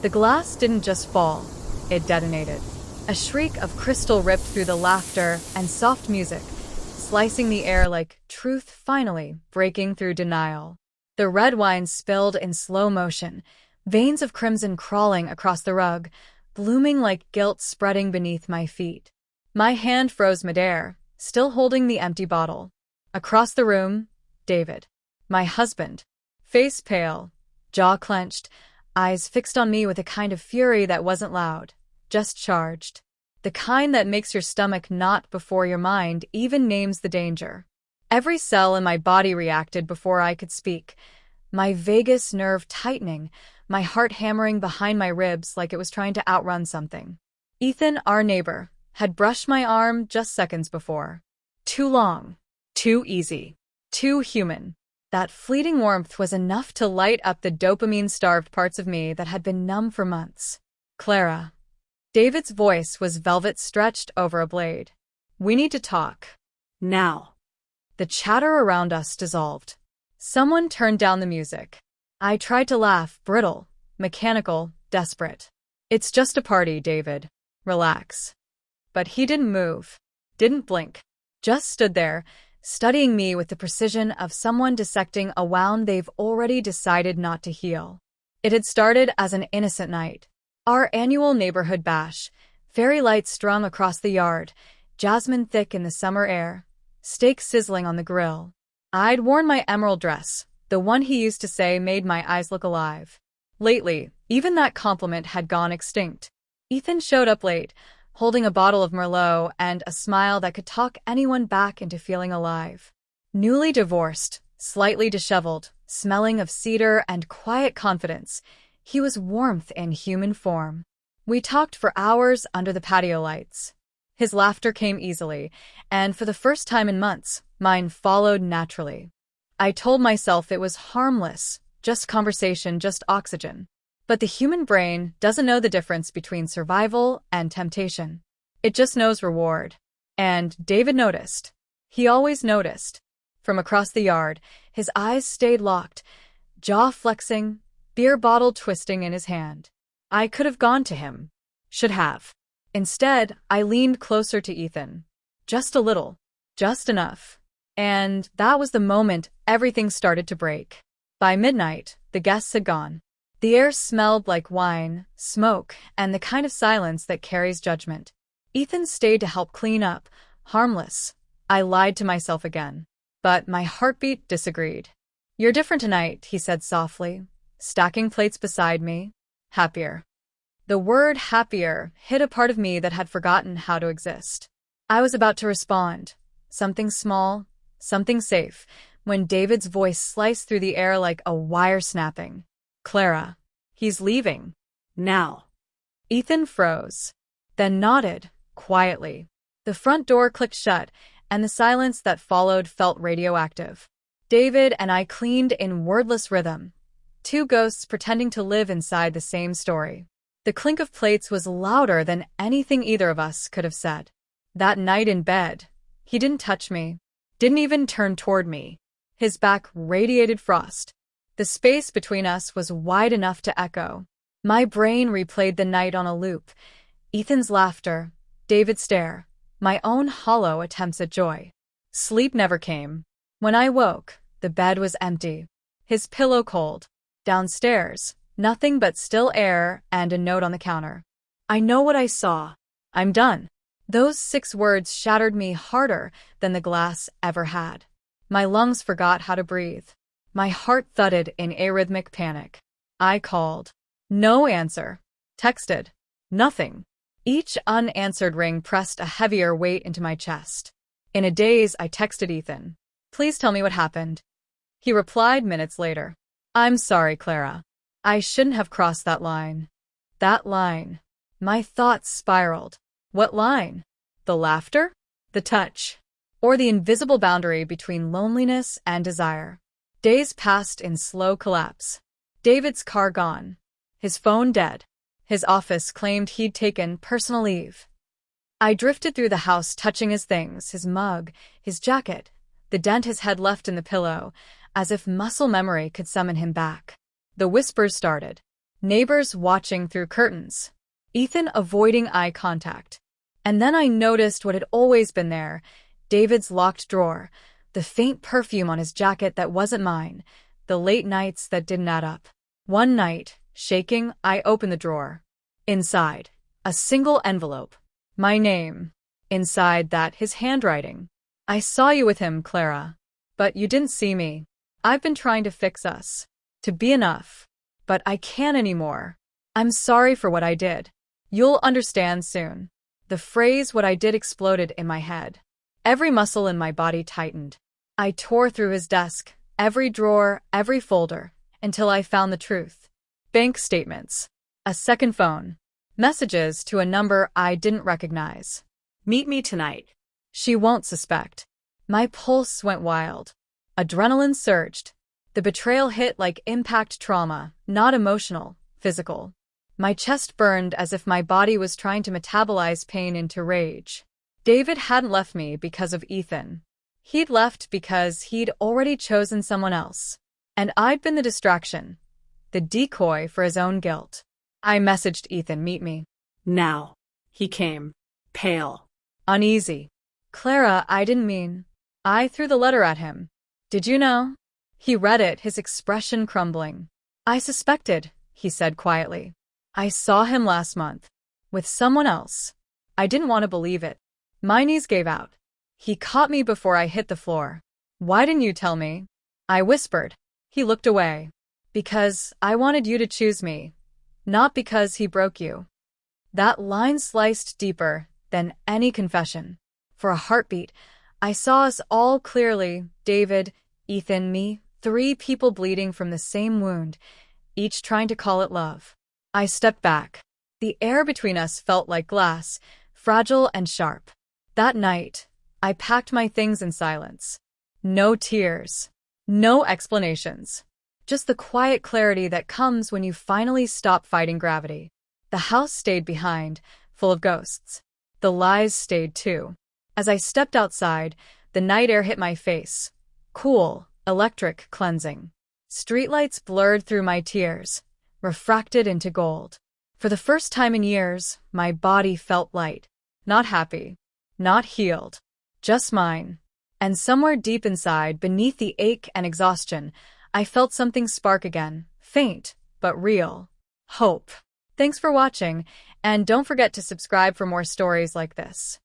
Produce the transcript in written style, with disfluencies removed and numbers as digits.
The glass didn't just fall, it detonated. A shriek of crystal ripped through the laughter and soft music, slicing the air like truth finally breaking through denial. The red wine spilled in slow motion, veins of crimson crawling across the rug, blooming like guilt spreading beneath my feet. My hand froze midair, still holding the empty bottle. Across the room, David, my husband, face pale, jaw clenched, eyes fixed on me with a kind of fury that wasn't loud, just charged. The kind that makes your stomach knot before your mind even names the danger. Every cell in my body reacted before I could speak, my vagus nerve tightening, my heart hammering behind my ribs like it was trying to outrun something. Ethan, our neighbor, had brushed my arm just seconds before. Too long, too easy, too human. That fleeting warmth was enough to light up the dopamine-starved parts of me that had been numb for months. Clara. David's voice was velvet stretched over a blade. We need to talk. Now. The chatter around us dissolved. Someone turned down the music. I tried to laugh, brittle, mechanical, desperate. It's just a party, David. Relax. But he didn't move, didn't blink, just stood there, studying me with the precision of someone dissecting a wound they've already decided not to heal. It had started as an innocent night. Our annual neighborhood bash, fairy lights strung across the yard, jasmine thick in the summer air, steak sizzling on the grill. I'd worn my emerald dress, the one he used to say made my eyes look alive. Lately, even that compliment had gone extinct. Ethan showed up late, holding a bottle of Merlot and a smile that could talk anyone back into feeling alive. Newly divorced, slightly disheveled, smelling of cedar and quiet confidence, he was warmth in human form. We talked for hours under the patio lights. His laughter came easily, and for the first time in months, mine followed naturally. I told myself it was harmless, just conversation, just oxygen. But the human brain doesn't know the difference between survival and temptation. It just knows reward. And David noticed. He always noticed. From across the yard, his eyes stayed locked, jaw flexing, beer bottle twisting in his hand. I could have gone to him. Should have. Instead, I leaned closer to Ethan. Just a little. Just enough. And that was the moment everything started to break. By midnight, the guests had gone. The air smelled like wine, smoke, and the kind of silence that carries judgment. Ethan stayed to help clean up, harmless. I lied to myself again. But my heartbeat disagreed. You're different tonight, he said softly, stacking plates beside me. Happier. The word happier hit a part of me that had forgotten how to exist. I was about to respond. Something small, something safe, when David's voice sliced through the air like a wire snapping. Clara. He's leaving. Now. Ethan froze, then nodded, quietly. The front door clicked shut, and the silence that followed felt radioactive. David and I cleaned in wordless rhythm, two ghosts pretending to live inside the same story. The clink of plates was louder than anything either of us could have said. That night in bed, he didn't touch me, didn't even turn toward me. His back radiated frost. The space between us was wide enough to echo. My brain replayed the night on a loop. Ethan's laughter, David's stare, my own hollow attempts at joy. Sleep never came. When I woke, the bed was empty. His pillow cold. Downstairs, nothing but still air and a note on the counter. I know what I saw. I'm done. Those 6 words shattered me harder than the glass ever had. My lungs forgot how to breathe. My heart thudded in arrhythmic panic. I called. No answer. Texted. Nothing. Each unanswered ring pressed a heavier weight into my chest. In a daze, I texted Ethan. Please tell me what happened. He replied minutes later. I'm sorry, Clara. I shouldn't have crossed that line. That line. My thoughts spiraled. What line? The laughter? The touch? Or the invisible boundary between loneliness and desire? Days passed in slow collapse. David's car gone. His phone dead. His office claimed he'd taken personal leave. I drifted through the house touching his things, his mug, his jacket, the dent his head left in the pillow, as if muscle memory could summon him back. The whispers started. Neighbors watching through curtains. Ethan avoiding eye contact. And then I noticed what had always been there, David's locked drawer, the faint perfume on his jacket that wasn't mine, the late nights that didn't add up. One night, shaking, I opened the drawer. Inside, a single envelope. My name. Inside that, his handwriting. I saw you with him, Clara. But you didn't see me. I've been trying to fix us. To be enough. But I can't anymore. I'm sorry for what I did. You'll understand soon. The phrase "what I did" exploded in my head. Every muscle in my body tightened. I tore through his desk, every drawer, every folder, until I found the truth. Bank statements. A second phone. Messages to a number I didn't recognize. Meet me tonight. She won't suspect. My pulse went wild. Adrenaline surged. The betrayal hit like impact trauma, not emotional, physical. My chest burned as if my body was trying to metabolize pain into rage. David hadn't left me because of Ethan. He'd left because he'd already chosen someone else. And I'd been the distraction, the decoy for his own guilt. I messaged Ethan, meet me. Now. He came. Pale. Uneasy. Clara, I didn't mean. I threw the letter at him. Did you know? He read it, his expression crumbling. I suspected, he said quietly. I saw him last month. With someone else. I didn't want to believe it. My knees gave out. He caught me before I hit the floor. Why didn't you tell me? I whispered. He looked away. Because I wanted you to choose me. Not because he broke you. That line sliced deeper than any confession. For a heartbeat, I saw us all clearly, David, Ethan, me, 3 people bleeding from the same wound, each trying to call it love. I stepped back. The air between us felt like glass, fragile and sharp. That night, I packed my things in silence. No tears. No explanations. Just the quiet clarity that comes when you finally stop fighting gravity. The house stayed behind, full of ghosts. The lies stayed too. As I stepped outside, the night air hit my face. Cool, electric, cleansing. Streetlights blurred through my tears, refracted into gold. For the first time in years, my body felt light. Not happy. Not healed. Just mine. And somewhere deep inside, beneath the ache and exhaustion, I felt something spark again. Faint, but real. Hope. Thanks for watching, and don't forget to subscribe for more stories like this.